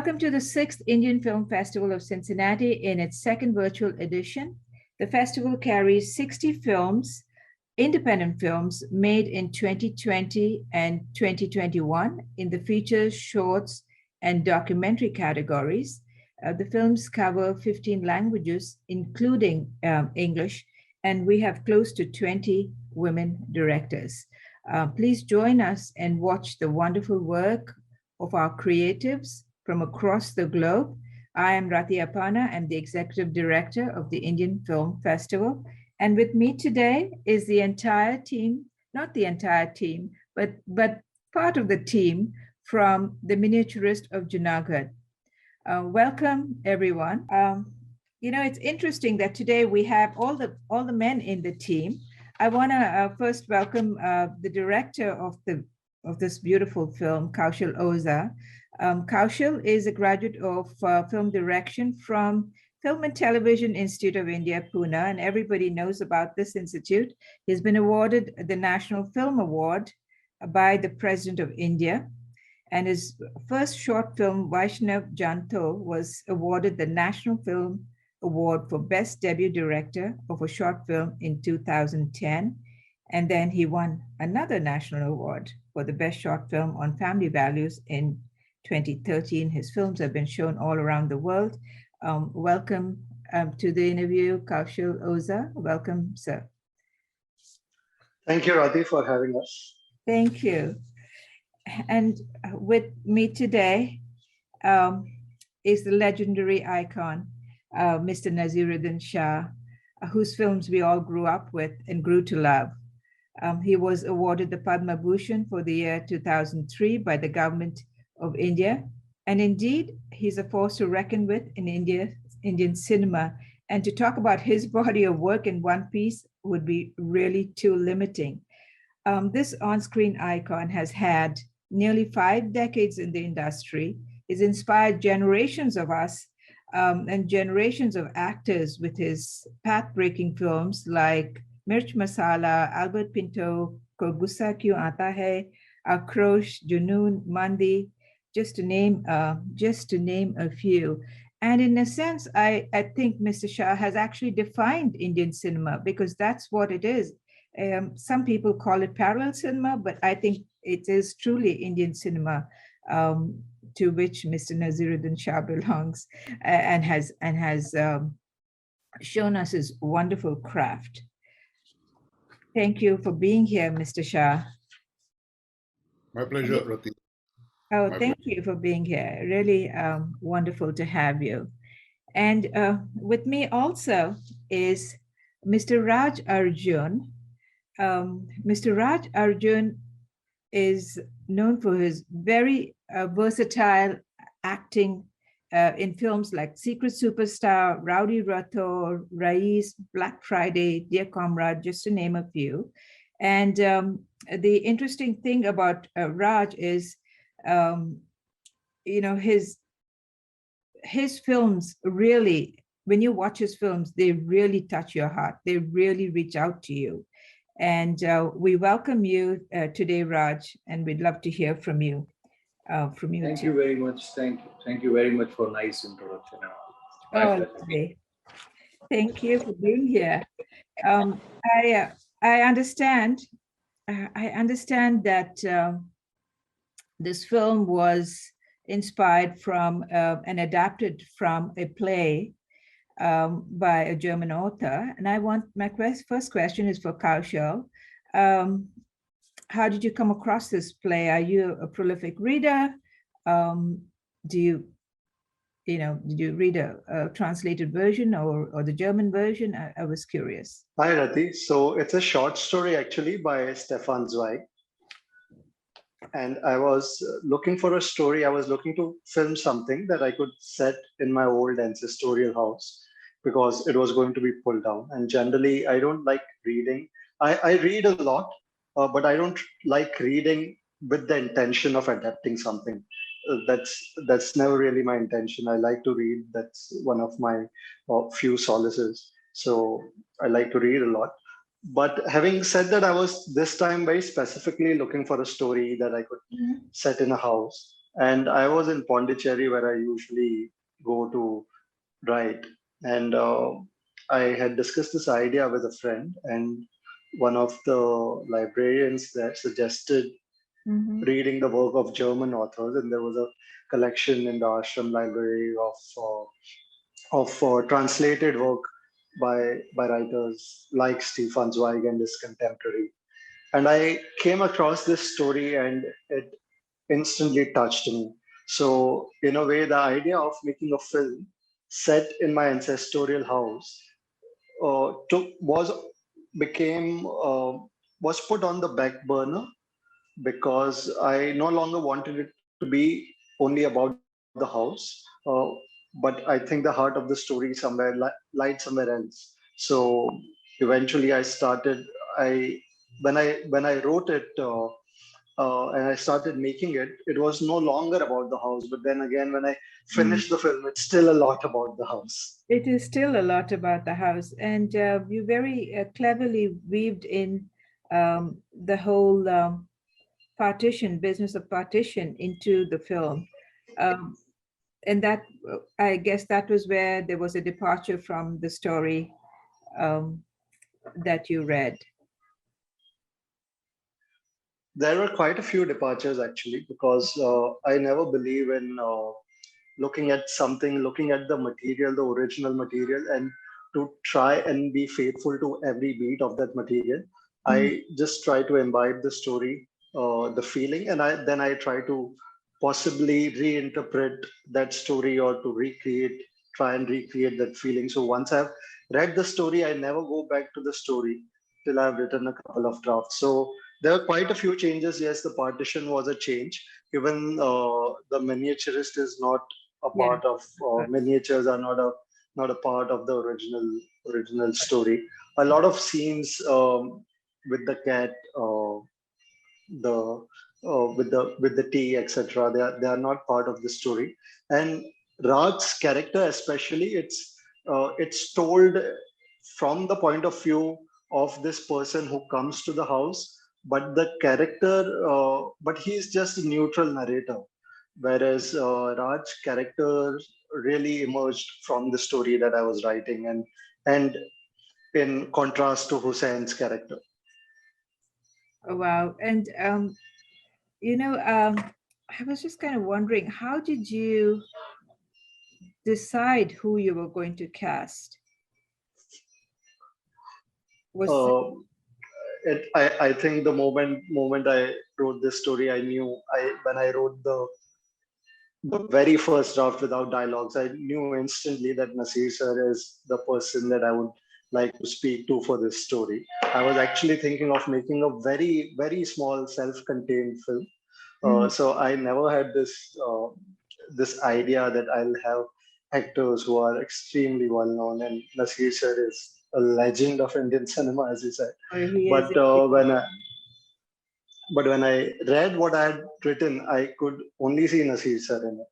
Welcome to the 6th Indian Film Festival of Cincinnati in its second virtual edition. The festival carries 60 films, independent films made in 2020 and 2021 in the features, shorts, and documentary categories. The films cover 15 languages, including English, and we have close to 20 women directors. Please join us and watch the wonderful work of our creatives from across the globe. I am Rati Apana. I'm the Executive Director of the Indian Film Festival. And with me today is the entire team, not the entire team, but part of the team from the Miniaturist of Junagadh. Welcome, everyone. It's interesting that today we have all the men in the team. I want to first welcome the director of this beautiful film, Kaushal Oza. Kaushal is a graduate of film direction from Film and Television Institute of India, Pune, and everybody knows about this institute. He's been awarded the National Film Award by the President of India, and his first short film, Vaishnav Janto, was awarded the National Film Award for Best Debut Director of a Short Film in 2010. And then he won another national award for the Best Short Film on Family Values in 2013. His films have been shown all around the world. Welcome to the interview, Kaushal Oza. Welcome, sir. Thank you, Radhi, for having us. Thank you. And with me today is the legendary icon, Mr. Nasiruddin Shah, whose films we all grew up with and grew to love. He was awarded the Padma Bhushan for the year 2003 by the government of India. And indeed, he's a force to reckon with in Indian cinema. And to talk about his body of work in one piece would be really too limiting. This on-screen icon has had nearly 5 decades in the industry. He's inspired generations of us and generations of actors with his path-breaking films like Mirch Masala, Albert Pinto, Ko Gussa Kyun Aata Hai, Akrosh, Junoon, Mandi, just to name a few. And in a sense, I think Mr. Shah has actually defined Indian cinema, because that's what it is. Some people call it parallel cinema, but I think it is truly Indian cinema, to which Mr. Nasiruddin Shah belongs, and has shown us his wonderful craft. Thank you for being here, Mr. Shah. My pleasure, Rati. Oh, thank you for being here. Really wonderful to have you. And with me also is Mr. Raj Arjun. Mr. Raj Arjun is known for his very versatile acting in films like Secret Superstar, Rowdy Rathore, Rais, Black Friday, Dear Comrade, just to name a few. And the interesting thing about Raj is, his films really, when you watch his films, they really touch your heart. They really reach out to you. And we welcome you today, Raj, and we'd love to hear from you. Thank you very much. Thank you very much for a nice introduction. Oh, thank you for being here. I understand that this film was inspired from and adapted from a play by a German author. And my first question is for Kaushal. How did you come across this play? Are you a prolific reader? Did you read a translated version or the German version? I was curious. Hi, Rati. So it's a short story actually by Stefan Zweig. And I was looking for a story. I was looking to film something that I could set in my old ancestral house, because it was going to be pulled down. And generally, I don't like reading. I read a lot, but I don't like reading with the intention of adapting something. That's never really my intention. I like to read. That's one of my few solaces. So I like to read a lot. But having said that, I was this time very specifically looking for a story that I could set in a house. And I was in Pondicherry, where I usually go to write. And I had discussed this idea with a friend, and one of the librarians there suggested Mm-hmm. reading the work of German authors, and there was a collection in the ashram library of translated work by writers like Stefan Zweig and his contemporary. And I came across this story, and it instantly touched me. So, in a way, the idea of making a film set in my ancestral house took became was put on the back burner because I no longer wanted it to be only about the house. But I think the heart of the story lied somewhere else. So eventually, I started. I when I wrote it. And I started making it, it was no longer about the house. But then again, when I finished the film, it's still a lot about the house. It is still a lot about the house, and you very cleverly weaved in the whole partition, business of partition, into the film. Um, and that, I guess, that was where there was a departure from the story um, that you read. There were quite a few departures actually, because I never believe in looking at something, looking at the material, the original material, and to try and be faithful to every beat of that material. I just try to imbibe the story, the feeling, and then I try to possibly reinterpret that story or to try and recreate that feeling. So once I've read the story, I never go back to the story till I've written a couple of drafts. So there are quite a few changes. Yes, the partition was a change. Even the miniaturist is not a Yeah. part of miniatures are not a part of the original story. A lot of scenes with the cat, the with the tea, etc. They are not part of the story. And Raj's character, especially, it's told from the point of view of this person who comes to the house, but the character, but he's just a neutral narrator, whereas Raj's character really emerged from the story that I was writing, and in contrast to Hussein's character. Oh, wow. And, I was just kind of wondering, how did you decide who you were going to cast? Was Uh, I think the moment I wrote this story, I knew when I wrote the very first draft without dialogues, I knew instantly that Nasir sir is the person that I would like to speak to for this story. I was actually thinking of making a very small self-contained film. So I never had this idea that I'll have actors who are extremely well known, and Nasir sir is a legend of Indian cinema, as you said. or he is? But when I read what I had written, I could only see Nasir sir in it,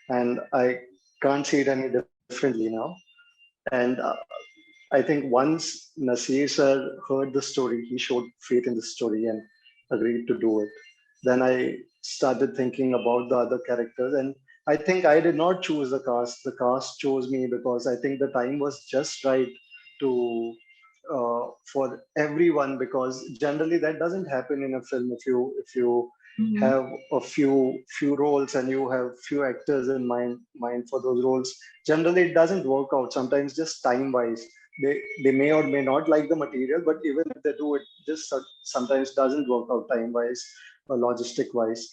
and I can't see it any differently now. And I think once Nasir sir heard the story, he showed faith in the story and agreed to do it. Then I started thinking about the other characters, and I think I did not choose the cast. The cast chose me because I think the time was just right to for everyone. Because generally that doesn't happen in a film. If you have a few roles and you have few actors in mind for those roles, generally it doesn't work out. Sometimes just time wise, they may or may not like the material, but even if they do, it just sometimes doesn't work out time wise or logistic wise.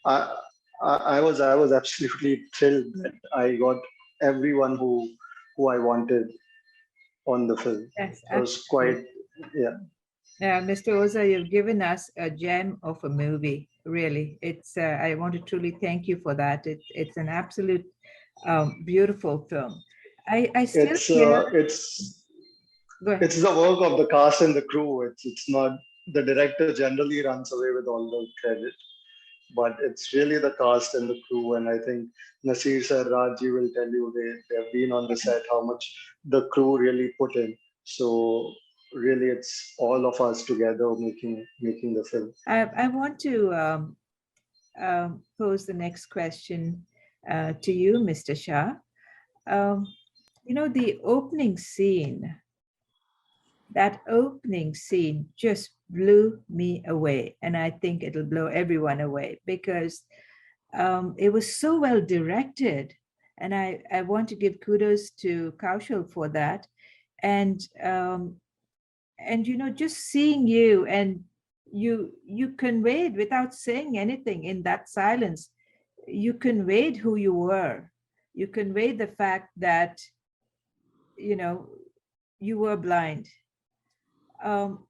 I, I was absolutely thrilled that I got everyone who I wanted on the film. Yes, It was absolutely. quite, yeah. Mr. Oza, you've given us a gem of a movie. Really, it's. I want to truly thank you for that. It's an absolute beautiful film. I still It's hear. uh, it's Go ahead. it's the work of the cast and the crew. It's not the director generally runs away with all the credit, but it's really the cast and the crew. And I think Nasir sir, Raji will tell you they've been on the set how much the crew really put in. So really, it's all of us together making the film. I want to pose the next question to you, Mr. Shah. Um, the opening scene, that opening scene just blew me away. And I think it'll blow everyone away because it was so well directed. And I want to give kudos to Kaushal for that. And just seeing you, and you conveyed without saying anything in that silence, you conveyed who you were. You conveyed the fact that you were blind. um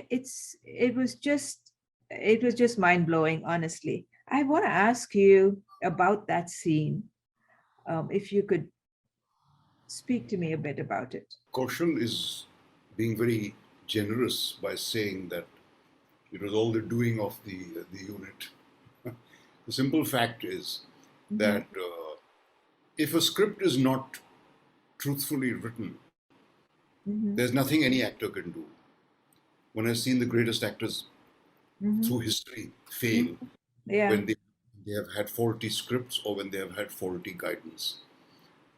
it was just mind-blowing, honestly. I want to ask you about that scene. If you could speak to me a bit about it. Kaushal is being very generous by saying that it was all the doing of the unit. The simple fact is that if a script is not truthfully written, there's nothing any actor can do. When I've seen the greatest actors through history fail, Yeah. when they have had faulty scripts or when they have had faulty guidance.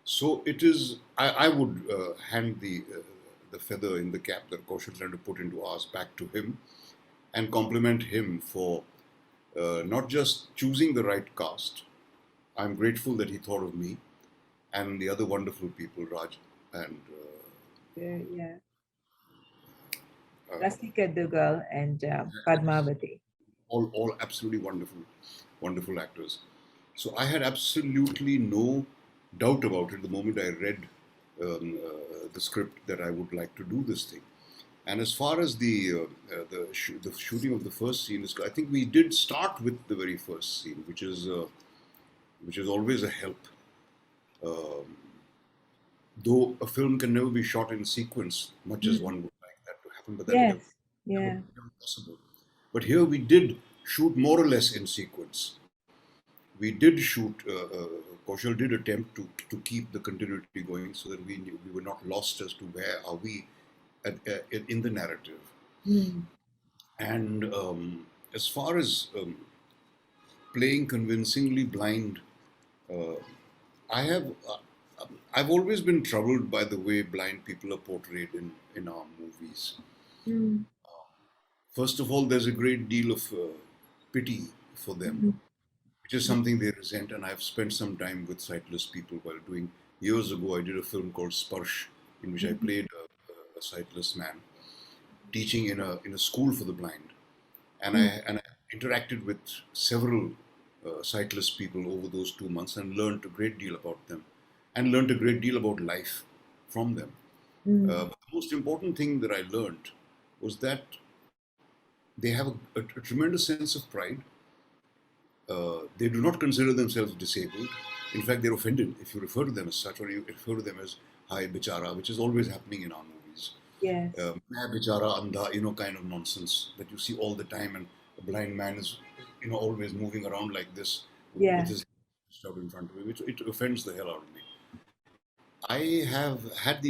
So it is, I would hand the feather in the cap that Kaushal trying to put into ours back to him and compliment him for not just choosing the right cast. I'm grateful that he thought of me and the other wonderful people, Raj and Yeah. Rasika Dugal and Padmavati. all absolutely wonderful actors. So I had absolutely no doubt about it the moment I read the script that I would like to do this thing. And as far as the shooting of the first scene is, I think we did start with the very first scene, which is always a help. Though a film can never be shot in sequence, much as one would like that to happen, but that would Yes. never be possible. But here we did shoot more or less in sequence. We did shoot. Kaushal did attempt to keep the continuity going so that we were not lost as to where are we in the narrative. And as far as playing convincingly blind, I have. I've always been troubled by the way blind people are portrayed in our movies. First of all, there's a great deal of pity for them, which is something they resent. And I've spent some time with sightless people while doing. Years ago, I did a film called Sparsh, in which I played a sightless man teaching in a school for the blind, and I interacted with several sightless people over those 2 months and learned a great deal about them, and learned a great deal about life from them. But the most important thing that I learned was that they have a tremendous sense of pride. They do not consider themselves disabled. In fact, they're offended if you refer to them as such, or you refer to them as "Hi, bichara," which is always happening in our movies. Yes. "Main bichara andha," kind of nonsense that you see all the time, and a blind man is, always moving around like this with his out in front of me, which it offends the hell out of me. I have had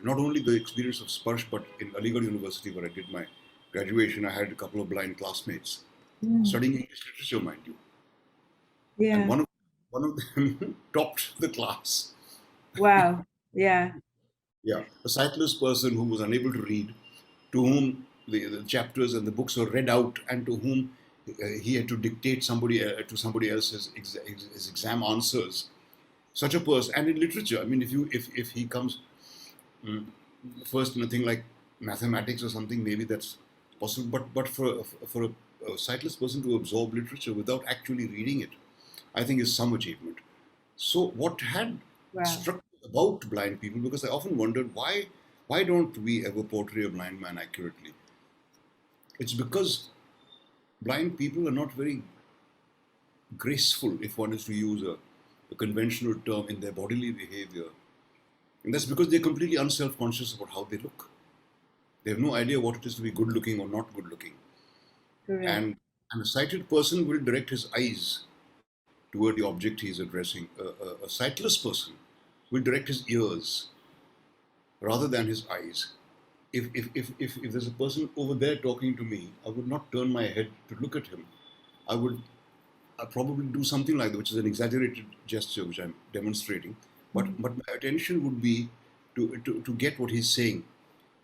not only the experience of Sparsh, but in Aligarh University where I did my graduation, I had a couple of blind classmates studying English literature, mind you. Yeah. And one of them topped the class. Wow. Yeah. Yeah, a sightless person who was unable to read, to whom the chapters and the books were read out, and to whom he had to dictate to somebody else's his exam answers. Such a person, and in literature, I mean, if he comes first in a thing like mathematics or something, maybe that's possible. But for a sightless person to absorb literature without actually reading it, I think is some achievement. So what had struck me about blind people, because I often wondered why don't we ever portray a blind man accurately? It's because blind people are not very graceful, if one is to use a conventional term, in their bodily behavior. And that's because they're completely unself-conscious about how they look. They have no idea what it is to be good looking or not good looking. Correct. And a sighted person will direct his eyes toward the object he is addressing. A sightless person will direct his ears rather than his eyes. If there's a person over there talking to me, I would not turn my head to look at him. I would I probably do something like that, which is an exaggerated gesture, which I'm demonstrating. But my attention would be to get what he's saying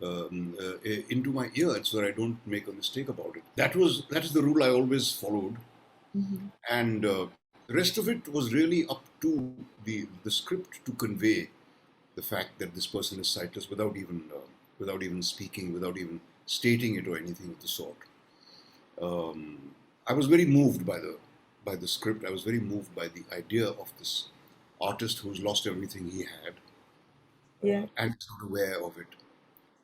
into my ear, so that I don't make a mistake about it. That is the rule I always followed, and the rest of it was really up to the script to convey the fact that this person is sightless without even speaking, without even stating it or anything of the sort. I was very moved by the script. I was very moved by the idea of this artist who's lost everything he had, Yeah. and is not aware of it.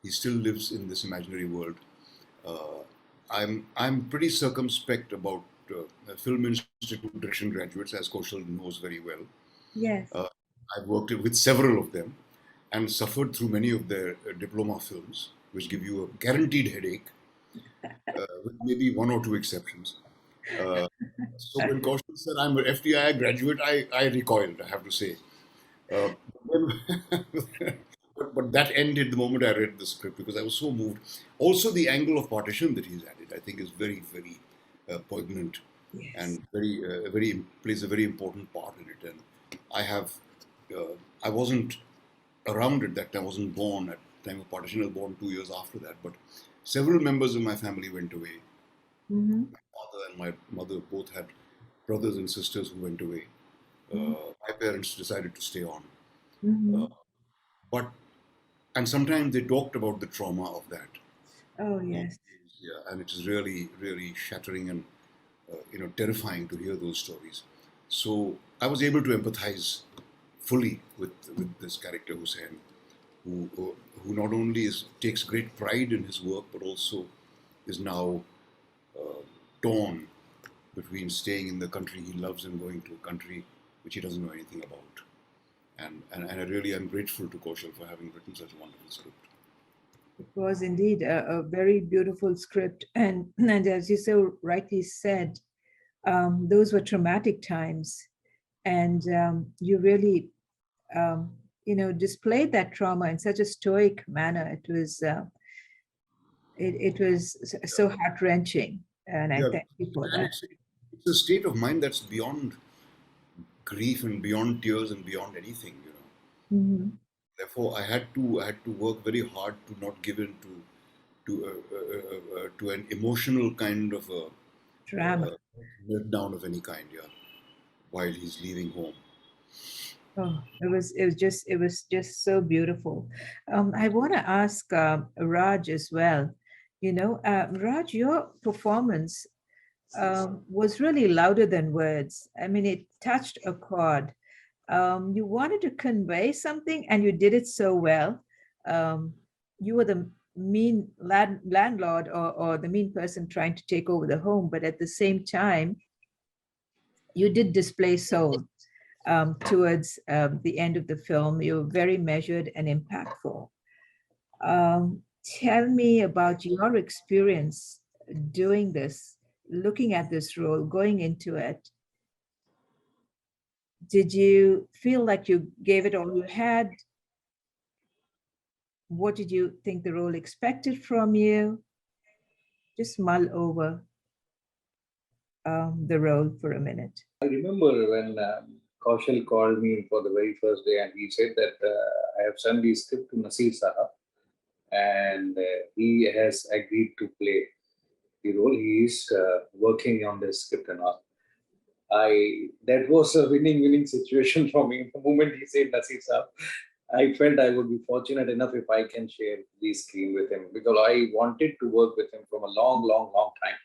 He still lives in this imaginary world. Uh, I'm pretty circumspect about film institute direction graduates, as Kaushal knows very well. Yes. I've worked with several of them and suffered through many of their diploma films, which give you a guaranteed headache, with maybe one or two exceptions. Uh, so when Kaushal said I'm an FTI graduate, I recoiled, I have to say. Uh, but that ended the moment I read the script, because I was so moved. Also, the angle of partition that he's added, I think, is very, very poignant, Yes. and very plays a very important part in it. And I have, I wasn't around at that time. I wasn't born at the time of partition. I was born 2 years after that. But several members of my family went away. Mm-hmm. My father and my mother both had brothers and sisters who went away. Mm-hmm. My parents decided to stay on. Mm-hmm. But and sometimes they talked about the trauma of that. Oh, yes. Yeah, and it is really, really shattering and terrifying to hear those stories. So I was able to empathize fully with this character Hussein, who not only takes great pride in his work, but also is now torn between staying in the country he loves and going to a country which he doesn't know anything about. And I really am grateful to Kaushal for having written such a wonderful script. It was indeed a very beautiful script. And as you so rightly said, those were traumatic times. And you really, displayed that trauma in such a stoic manner. It was so heart-wrenching. And I Yeah, thank you for and that. it's a state of mind that's beyond grief and beyond tears and beyond anything. Mm-hmm. Therefore, I had to work very hard to not give in to an emotional kind of a Drama. meltdown of any kind, yeah, while he's leaving home. Oh, it was just so beautiful. I want to ask Raj as well. Raj, your performance was really louder than words. I mean, it touched a chord. You wanted to convey something, and you did it so well. You were the mean landlord, or the mean person trying to take over the home, but at the same time, you did display soul towards the end of the film. You were very measured and impactful. Tell me about your experience doing this, looking at this role, going into it. Did you feel like you gave it all you had? What did you think the role expected from you? Just mull over the role for a minute. I remember when Kaushal called me for the very first day, and he said that I have sent the script to Nasir Sahab, and he has agreed to play the role. He is working on the script and all. That was a winning situation for me. The moment he said Nasir Sahab, I felt I would be fortunate enough if I can share the screen with him, because I wanted to work with him from a long time.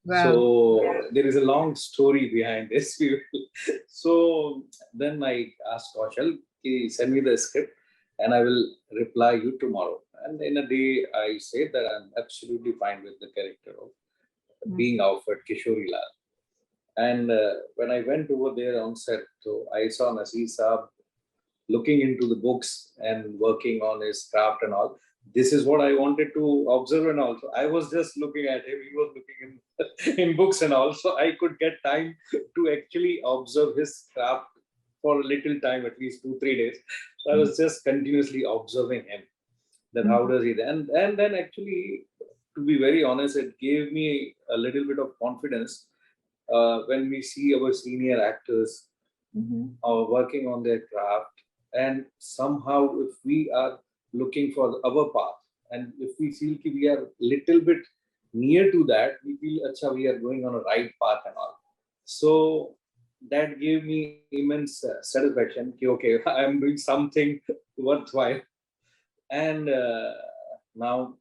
Wow. So there is a long story behind this. So then I asked Kaushal, he send me the script and I will reply you tomorrow. And in a day, I said that I'm absolutely fine with the character of being offered Kishori Lal. And when I went over there on set, so I saw Nasir Saab looking into the books and working on his craft and all. This is what I wanted to observe, and also I was just looking at him. He was looking in books and all, so I could get time to actually observe his craft for a little time, at least 2-3 days. So I was just continuously observing him. That how does he, and then actually, to be very honest, it gave me a little bit of confidence when we see our senior actors working on their craft, and somehow if we are looking for our path, and if we feel ki we are little bit near to that, we feel acha, we are going on a right path and all. So that gave me immense satisfaction ki okay, I am doing something worthwhile. And now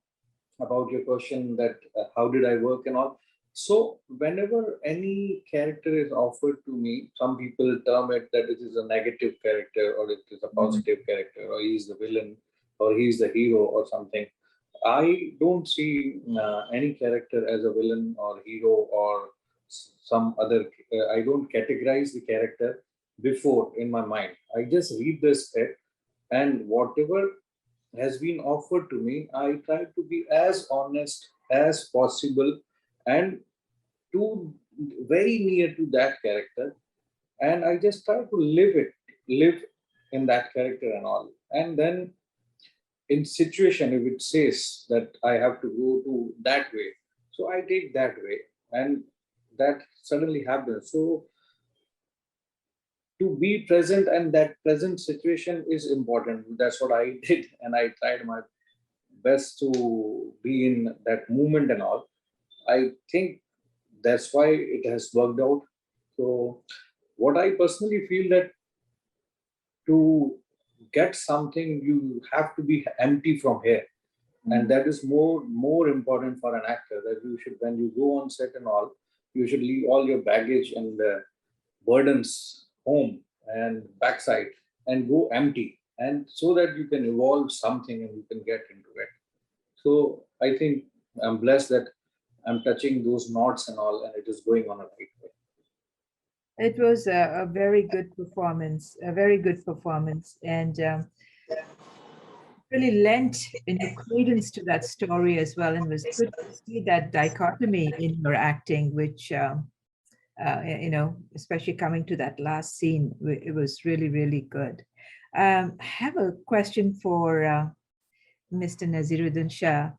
about your question that how did I work and all. So whenever any character is offered to me, some people term it that it is a negative character or it is a positive character or he is the villain or he is the hero or something. I don't see any character as a villain or hero or some other. I don't categorize the character before in my mind. I just read the script, and whatever has been offered to me, I try to be as honest as possible and to very near to that character. And I just try to live in that character and all. And then in situation, if it says that I have to go to that way, so I take that way, and that suddenly happens. So to be present, and that present situation is important. That's what I did, and I tried my best to be in that moment and all. I think that's why it has worked out. So what I personally feel that to get something, you have to be empty from here. And that is more important for an actor, that you should, when you go on set and all, you should leave all your baggage and burdens home and backside and go empty, and so that you can evolve something and you can get into it. So I think I'm blessed that I'm touching those knots and all, and it is going on a right way. It was a very good performance, a very good performance, and really lent credence to that story as well. And it was good to see that dichotomy in your acting, which especially coming to that last scene, it was really, really good. I have a question for Mr. Naseeruddin Shah.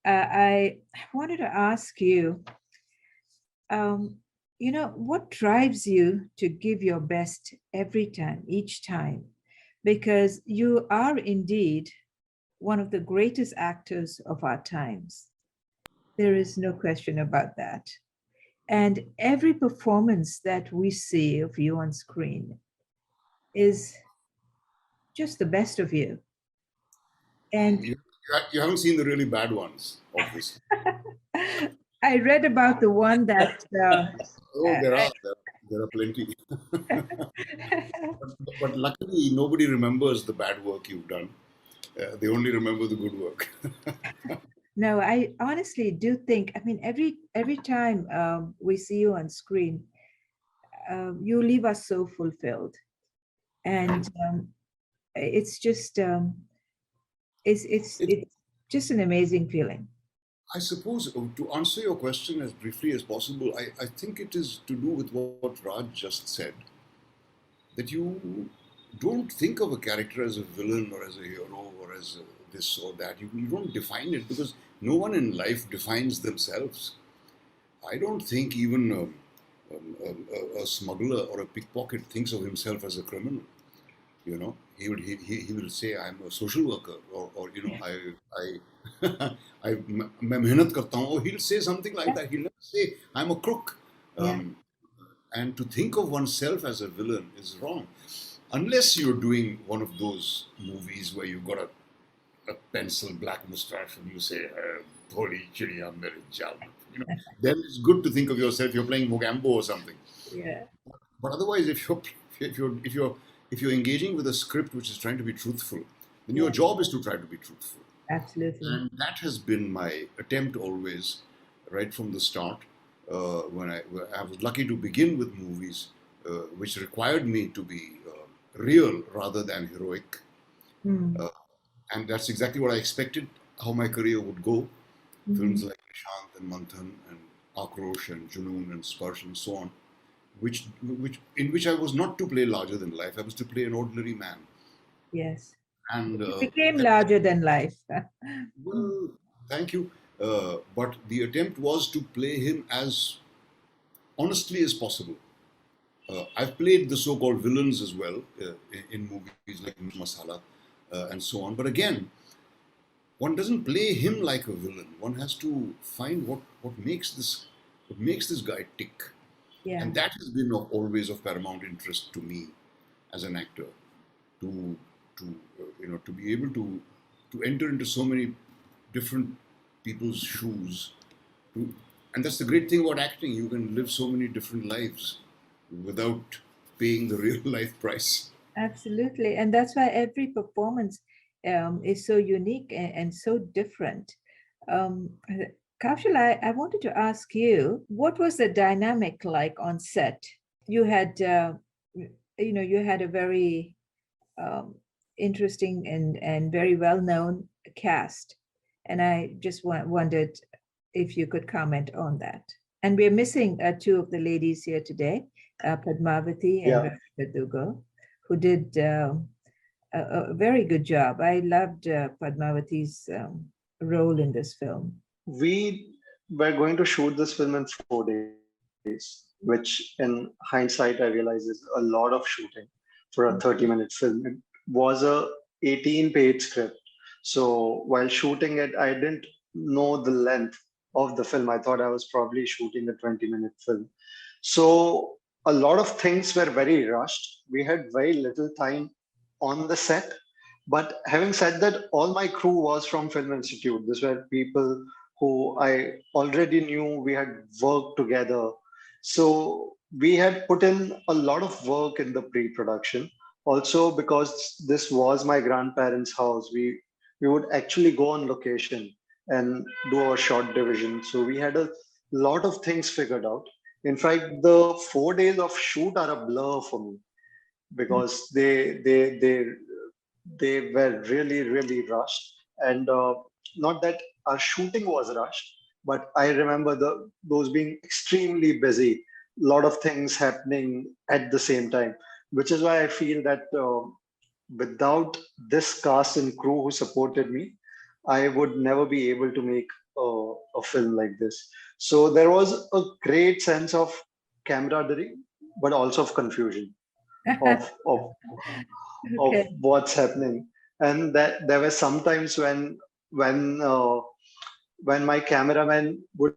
I wanted to ask you, what drives you to give your best every time, each time? Because you are indeed one of the greatest actors of our times. There is no question about that. And every performance that we see of you on screen is just the best of you. And You haven't seen the really bad ones, obviously. I read about the one that. There are plenty. But luckily, nobody remembers the bad work you've done. They only remember the good work. No, I honestly do think, I mean, every time we see you on screen, you leave us so fulfilled. And it's just it's just an amazing feeling. I suppose to answer your question as briefly as possible, I think it is to do with what Raj just said. That you don't think of a character as a villain or as a hero or as this or that. You don't define it, because no one in life defines themselves. I don't think even a smuggler or a pickpocket thinks of himself as a criminal. He will say, I'm a social worker, or मैं मेहनत करता हूँ, or he'll say something like that. He'll never say, I'm a crook. And to think of oneself as a villain is wrong, unless you're doing one of those movies where you've got a pencil black mustache and you say, "Thodi chidiya mere jal." Then it's good to think of yourself, you're playing Mogambo or something. Yeah. But otherwise, if you're engaging with a script which is trying to be truthful, then your job is to try to be truthful. Absolutely. And that has been my attempt always, right from the start. When I was lucky to begin with movies which required me to be real rather than heroic. And that's exactly what I expected, how my career would go. Films like Nishant and Manthan and Akrosh and Junoon and Sparsh and so on, in which I was not to play larger than life. I was to play an ordinary man. Yes. And it became larger than life. Well, thank you. But the attempt was to play him as honestly as possible. I've played the so-called villains as well in movies like Masala and so on. But again, one doesn't play him like a villain. One has to find what makes this guy tick, Yeah, and that has been always of paramount interest to me as an actor, to to be able to enter into so many different people's shoes. To, and that's the great thing about acting. You can live so many different lives without paying the real life price. absolutely. And that's why every performance is so unique and so different. Um, Kaushal, I wanted to ask you, what was the dynamic like on set? You had, you had a very um, interesting and very well-known cast. And I just wondered if you could comment on that. And we're missing two of the ladies here today, Padmavati and Yeah, Rashida Dugal, who did a very good job. I loved Padmavati's role in this film. we were going to shoot this film in 4 days, which in hindsight I realize is a lot of shooting for a 30-minute film. It was a 18-page script. So while shooting it, I didn't know the length of the film. I thought I was probably shooting a 20-minute film. So a lot of things were very rushed. We had very little time on the set. But having said that, all my crew was from Film Institute. These were people who I already knew. We had worked together. So we had put in a lot of work in the pre-production. Also, because this was my grandparents' house, we would actually go on location and do our short division. So we had a lot of things figured out. In fact, the 4 days of shoot are a blur for me because they were really really rushed, and not that our shooting was rushed, but I remember those being extremely busy, a lot of things happening at the same time, which is why I feel that without this cast and crew who supported me, I would never be able to make a film like this. So there was a great sense of camaraderie, but also of confusion of of Okay. what's happening. And that there were some times when uh, when my cameraman would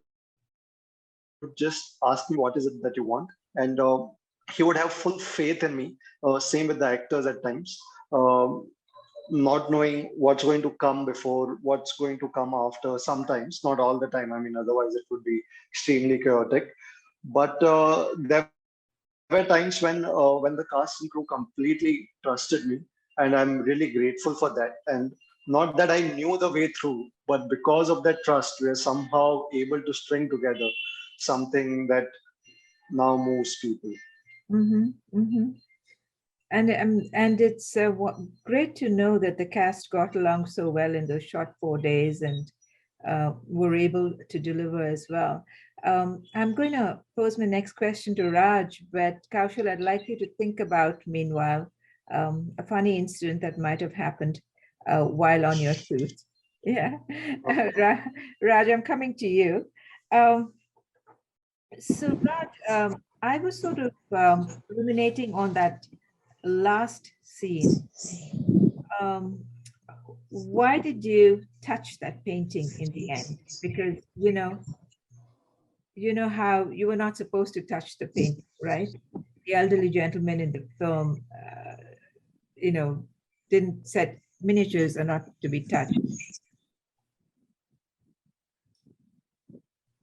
just ask me what is it that you want, and he would have full faith in me. Same with the actors at times. Not knowing what's going to come before, what's going to come after, sometimes, not all the time. I mean, otherwise it would be extremely chaotic. But there were times when the cast and crew completely trusted me, and I'm really grateful for that. And not that I knew the way through, but because of that trust, we are somehow able to string together something that now moves people. Mhm, mhm. And it's great to know that the cast got along so well in those short 4 days and were able to deliver as well. I'm going to pose my next question to Raj, but Kaushal, I'd like you to think about, meanwhile, a funny incident that might have happened while on your shoot. Yeah. Raj, I'm coming to you. Um, so, Raj, I was sort of ruminating on that last scene. Um, why did you touch that painting in the end? Because you know how you were not supposed to touch the painting, right? The elderly gentleman in the film, you know, didn't said miniatures are not to be touched.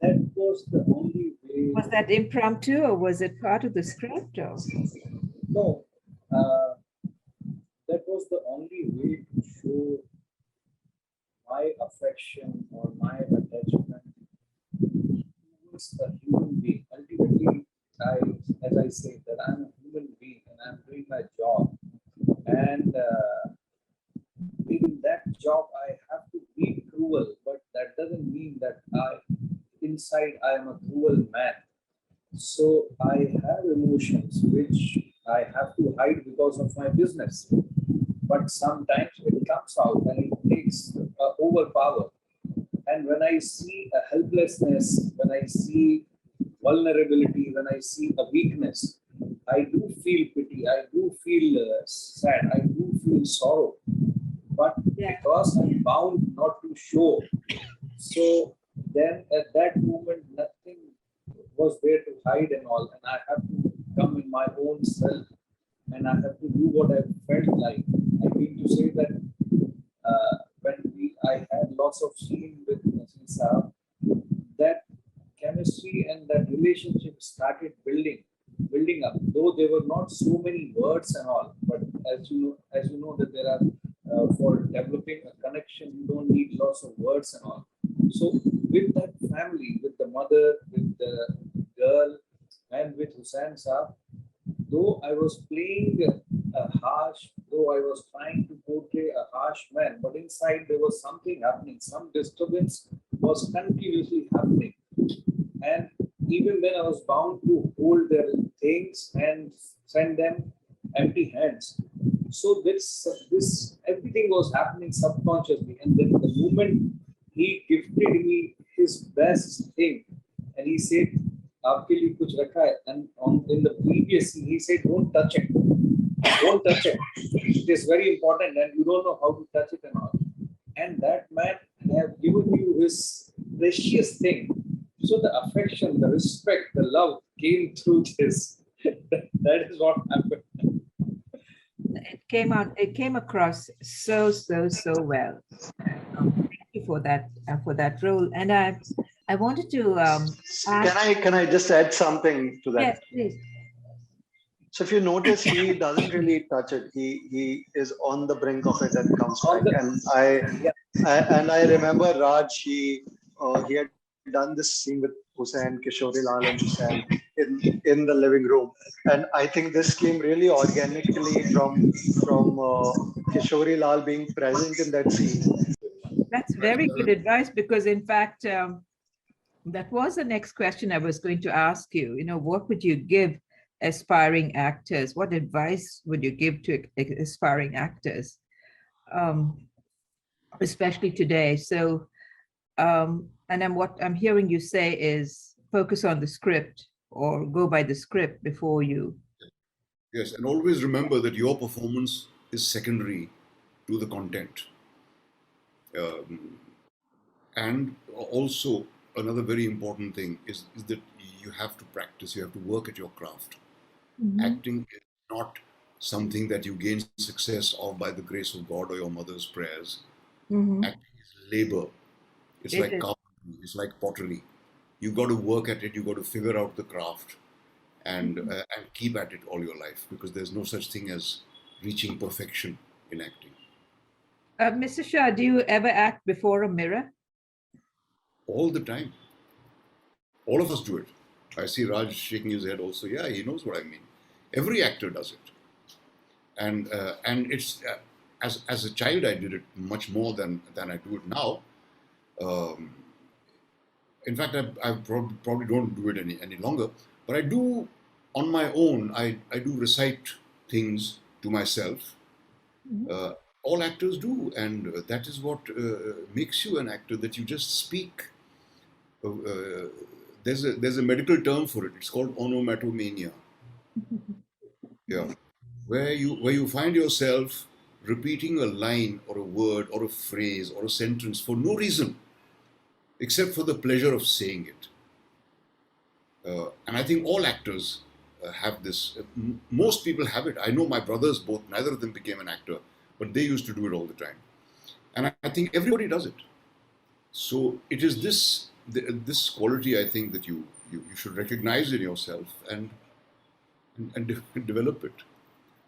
That was the only way. Was that impromptu or was it part of the script? Or? No, uh, that was the only way to show my affection or my attachment towards a human being. Ultimately, as I say, that I'm a human being and I'm doing my job. And in that job, I have to be cruel, but that doesn't mean that inside, I am a cruel man. So I have emotions which I have to hide because of my business. But sometimes it comes out and it takes overpower. And when I see a helplessness, when I see vulnerability, when I see a weakness, I do feel pity, I do feel sad, I do feel sorrow. But because I'm bound not to show, so then at that moment, nothing was there to hide and all. And I have to come in my own self and I have to do what I felt like. I mean to say that I had lots of scene with Naseer Saab, that chemistry and that relationship started building up. Though there were not so many words and all, but as you know that there are for developing a connection, you don't need lots of words and all. So with that family, with the mother, with the girl, and with Hussain Saab, though I was playing though I was trying to portray a harsh man, but inside there was something happening, some disturbance was continuously happening. And even then I was bound to hold their things and send them empty hands. So this everything was happening subconsciously. And then the moment he gifted me his best thing, and he said, "Aapke liye kuch rakha hai," and in the previous scene, he said, "Don't touch it. Don't touch it. It is very important, and you don't know how to touch it and all." And that man have given you his precious thing. So the affection, the respect, the love came through this. That is what happened. It came across so well. Thank you for that role. And I wanted to Can I just add something to that? Yes, please. So if you notice, he doesn't really touch it. He is on the brink of it and comes back. And I remember Raj. He had done this scene with Hussain, Kishori Lal, and Hussain in the living room. And I think this came really organically from Kishori Lal being present in that scene. That's very good advice, because in fact, that was the next question I was going to ask you. You know, what would you give aspiring actors? What advice would you give to aspiring actors, especially today? So, and what I'm hearing you say is focus on the script, or go by the script before you. Yes, and always remember that your performance is secondary to the content. And also, another very important thing is that you have to practice, you have to work at your craft. Mm-hmm. Acting is not something that you gain success of by the grace of God or your mother's prayers. Mm-hmm. Acting is labor. It's like carpentry, it's like pottery. You got to work at it, you got to figure out the craft and keep at it all your life, because there's no such thing as reaching perfection in acting. Mr. Shah, do you ever act before a mirror? All the time. All of us do it. I see Raj shaking his head also. Yeah, he knows what I mean. Every actor does it. And it's, as a child, I did it much more than I do it now. In fact, I probably don't do it any longer. But I do, on my own, I do recite things to myself. Mm-hmm. All actors do. And that is what makes you an actor, that you just speak. There's a medical term for it. It's called onomatopoeia. Yeah, where you find yourself repeating a line or a word or a phrase or a sentence for no reason, except for the pleasure of saying it. And I think all actors have this. Most people have it. I know my brothers both. Neither of them became an actor, but they used to do it all the time. And I think everybody does it. So it is this quality, I think, that you should recognize in yourself and develop it.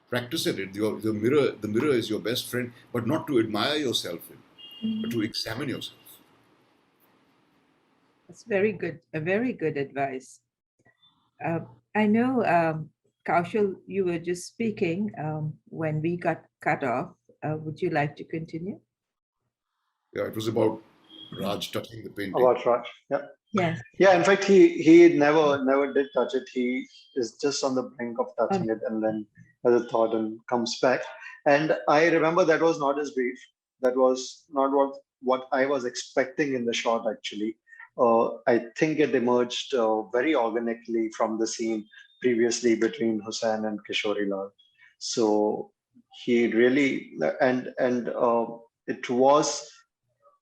Practice it. The mirror is your best friend, but not to admire yourself in, but to examine yourself. That's very good. A very good advice. I know, Kaushal, you were just speaking when we got cut off. Would you like to continue? Yeah, it was about Raj touching the painting. About Raj, yeah. Yes. Yeah, in fact, he never did touch it. He is just on the brink of touching it, and then has a thought and comes back. And I remember that was not his brief. That was not what I was expecting in the shot, actually. I think it emerged very organically from the scene previously between Hussain and Kishori Lal. So he really, and it was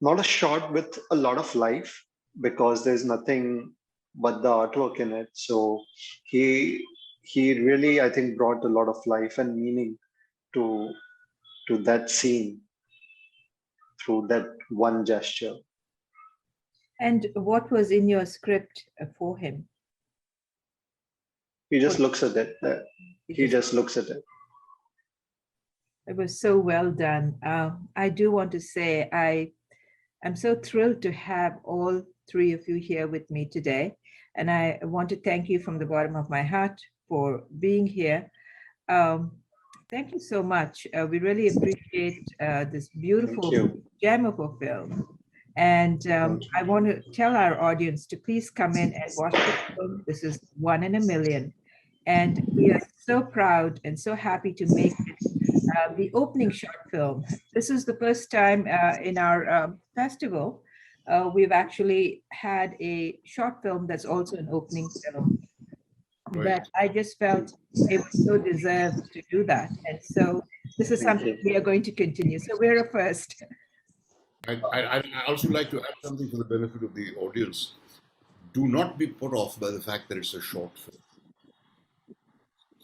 not a shot with a lot of life because there's nothing but the artwork in it. So he he really, I think, brought a lot of life and meaning to that scene through that one gesture. And what was in your script for him? He just looks at it. He just looks at it. It was so well done. I do want to say I'm so thrilled to have all three of you here with me today. And I want to thank you from the bottom of my heart for being here. Thank you so much. We really appreciate this beautiful gem of a film. And I want to tell our audience to please come in and watch the film. This is one in a million. And we are so proud and so happy to make it the opening short film. This is the first time in our festival we've actually had a short film that's also an opening film. Right. But I just felt it was so deserved to do that. And so this is something we are going to continue. So we're a first. I also like to add something for the benefit of the audience. Do not be put off by the fact that it's a short film.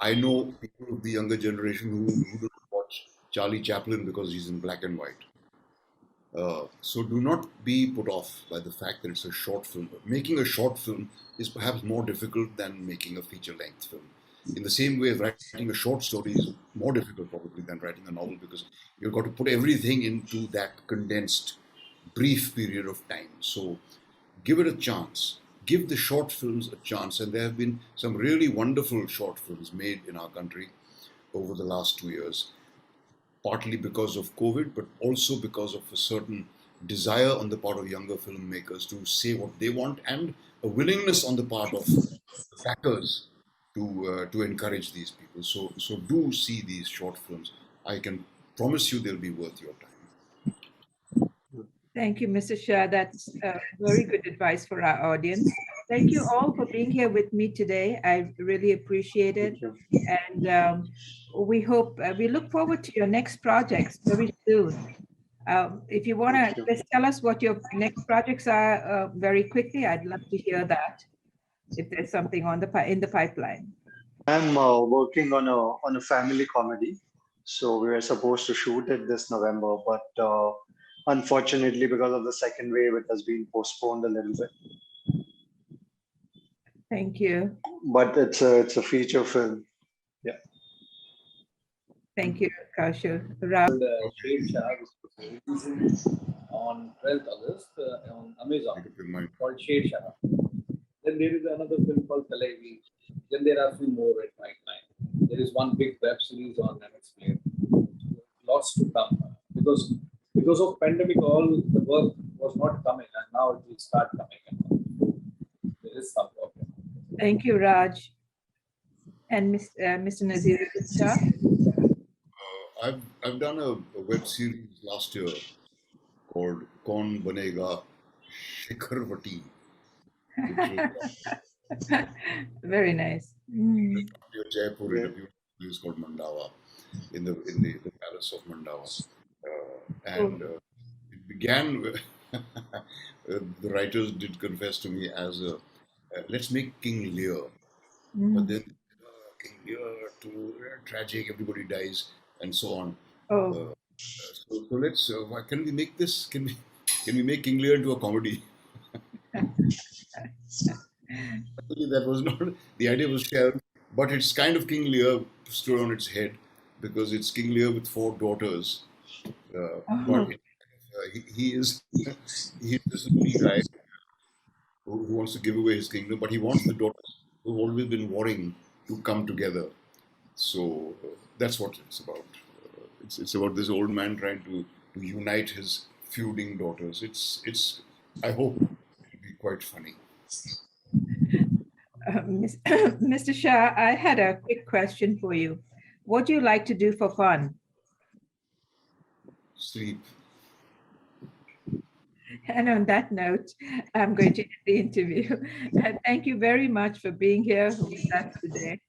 I know people of the younger generation who don't watch Charlie Chaplin because he's in black and white. So do not be put off by the fact that it's a short film. Making a short film is perhaps more difficult than making a feature-length film. In the same way, writing a short story is more difficult probably than writing a novel because you've got to put everything into that condensed, brief period of time. So give it a chance. Give the short films a chance. And there have been some really wonderful short films made in our country over the last 2 years, partly because of COVID, but also because of a certain desire on the part of younger filmmakers to say what they want and a willingness on the part of backers to encourage these people. So do see these short films. I can promise you they'll be worth your time. Thank you, Mr. Shah. That's very good advice for our audience. Thank you all for being here with me today. I really appreciate it. And we look forward to your next projects very soon. If you want to just tell us what your next projects are very quickly, I'd love to hear that. If there's something in the pipeline. I'm working on a family comedy. So we were supposed to shoot it this November, but unfortunately, because of the second wave, it has been postponed a little bit. Thank you. But it's a feature film. Yeah. Thank you, Kaushal. Rao. Shade Shah was releasing on 12th August on Amazon called Shade Shah. Then there is another film called Kalevi. Then there are a few more at pipeline. There is one big web series on MX Player. Lots to come because of pandemic, all the work was not coming, and now it will start coming. There is some work. Thank you, Raj. And Mr. Nasiruddin Shah. I've done a web series last year called Kaun Banega Shikharvati. Very nice. Jaipur in a beautiful place called Mandawa, in the palace of Mandawa, and it began. The writers did confess to me as let's make King Lear, but then King Lear too tragic, everybody dies, and so on. So let's. Can we make this? Can we make King Lear into a comedy? That was not the idea was shelved, but it's kind of King Lear stood on its head because it's King Lear with 4 daughters. But he is this lonely guy who wants to give away his kingdom, but he wants the daughters who've always been warring to come together. So that's what it's about. It's about this old man trying to unite his feuding daughters. It's I hope it'll be quite funny. Mr. Shah, I had a quick question for you. What do you like to do for fun? Sleep. And on that note, I'm going to end the interview. Thank you very much for being here with us today.